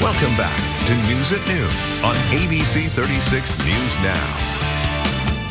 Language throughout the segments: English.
Welcome back to News at Noon on ABC 36 News Now.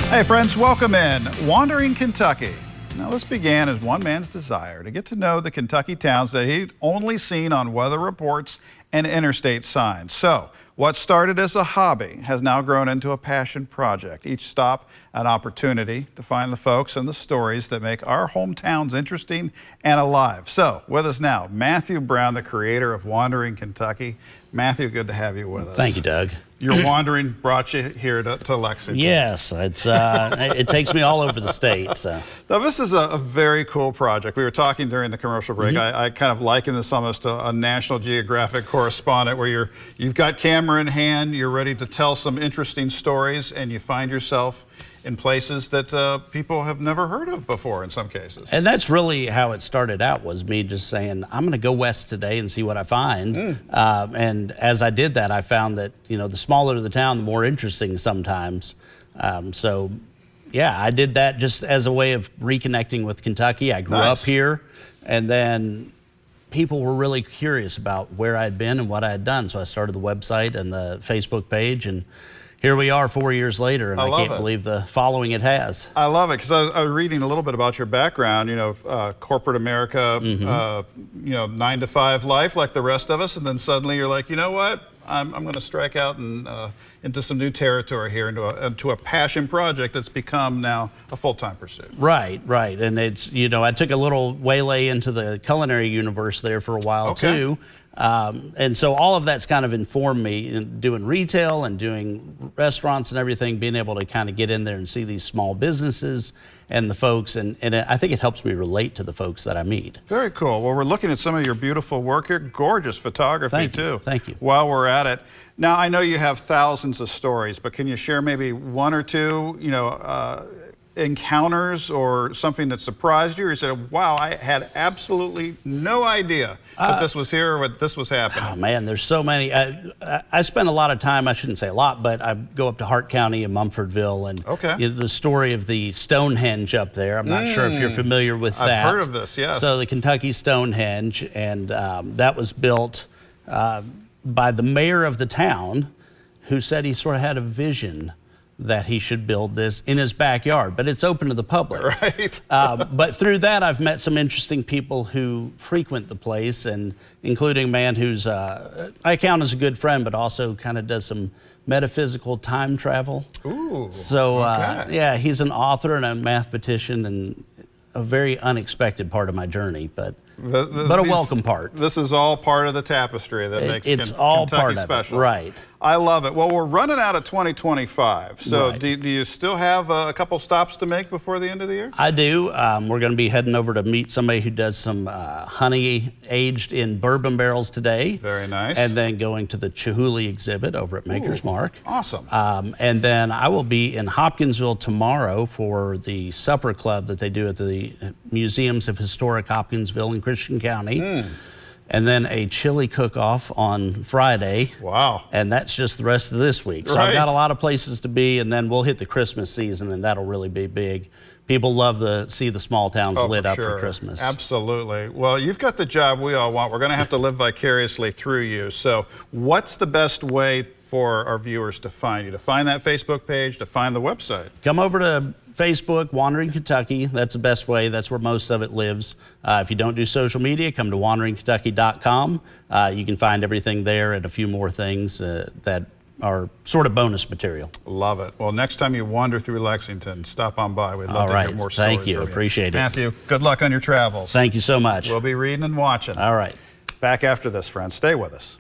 Hey friends, welcome in. Wandering Kentucky. Now this began as one man's desire to get to know the Kentucky towns that he'd only seen on weather reports and interstate signs. So what started as a hobby has now grown into a passion project. Each stop an opportunity to find the folks and the stories that make our hometowns interesting and alive. So with us now, Matthew Brown, the creator of Wandering Kentucky. Matthew, good to have you with us. Thank you, Doug. Your wandering brought you here to Lexington. Yes, it's it takes me all over the state. So. Now, this is a very cool project. We were talking during the commercial break. I kind of liken this almost to a National Geographic correspondent where you've got camera in hand, you're ready to tell some interesting stories, and you find yourself in places that people have never heard of before in some cases. And that's really how it started out, was me just saying, I'm going to go west today and see what I find. And as I did that, I found that, you know, the smaller the town, the more interesting sometimes. So, yeah, I did that just as a way of reconnecting with Kentucky. I grew up here, and then people were really curious about where I'd been and what I had done. So I started the website and the Facebook page, and here we are 4 years later, and I can't believe the following it has. I love it, because I was reading a little bit about your background, you know, corporate America, you know, 9-to-5 life like the rest of us, and then suddenly you're like, you know what? I'm going to strike out and into some new territory here, into a passion project that's become now a full-time pursuit. Right, right. And it's, you know, I took a little waylay into the culinary universe there for a while too. And so all of that's kind of informed me in doing retail and doing restaurants and everything, being able to kind of get in there and see these small businesses and the folks, and I think it helps me relate to the folks that I meet. Very cool. Well, we're looking at some of your beautiful work here. Gorgeous photography too. Thank you. While we're at it. Now, I know you have thousands of stories, but can you share maybe one or two, you know, encounters or something that surprised you, or you said, wow, I had absolutely no idea that this was here or what this was happening? Oh man, there's so many. I spend a lot of time, I shouldn't say a lot, but I go up to Hart County and Mumfordville, and you know, the story of the Stonehenge up there. I'm not sure if you're familiar with that. I've heard of this, yes. So the Kentucky Stonehenge, and that was built by the mayor of the town, who said he sort of had a vision that he should build this in his backyard, but it's open to the public. Right. But through that, I've met some interesting people who frequent the place, and including a man who's, I count as a good friend, but also kind of does some metaphysical time travel. Ooh, so, yeah, he's an author and a mathematician, and a very unexpected part of my journey, but a welcome part. This is all part of the tapestry that makes Kentucky special. Right. I love it. Well, we're running out of 2025, so do you still have a couple stops to make before the end of the year? I do. We're going to be heading over to meet somebody who does some honey aged in bourbon barrels today. Very nice. And then going to the Chihuly exhibit over at Maker's Mark. Awesome. And then I will be in Hopkinsville tomorrow for the supper club that they do at the Museums of Historic Hopkinsville in Christian County. And then a chili cook-off on Friday. Wow. And that's just the rest of this week. So I've got a lot of places to be, and then we'll hit the Christmas season, and that'll really be big. People love to see the small towns lit up for Christmas. Absolutely. Well, you've got the job we all want. We're going to have to live vicariously through you. So what's the best way for our viewers to find you, to find that Facebook page, to find the website? Come over to Facebook, Wandering Kentucky. That's the best way. That's where most of it lives. If you don't do social media, come to wanderingkentucky.com. You can find everything there and a few more things that are sort of bonus material. Love it. Well, next time you wander through Lexington, stop on by. We'd love to hear more stories. Thank you. Appreciate it. Matthew, good luck on your travels. Thank you so much. We'll be reading and watching. All right. Back after this, friends. Stay with us.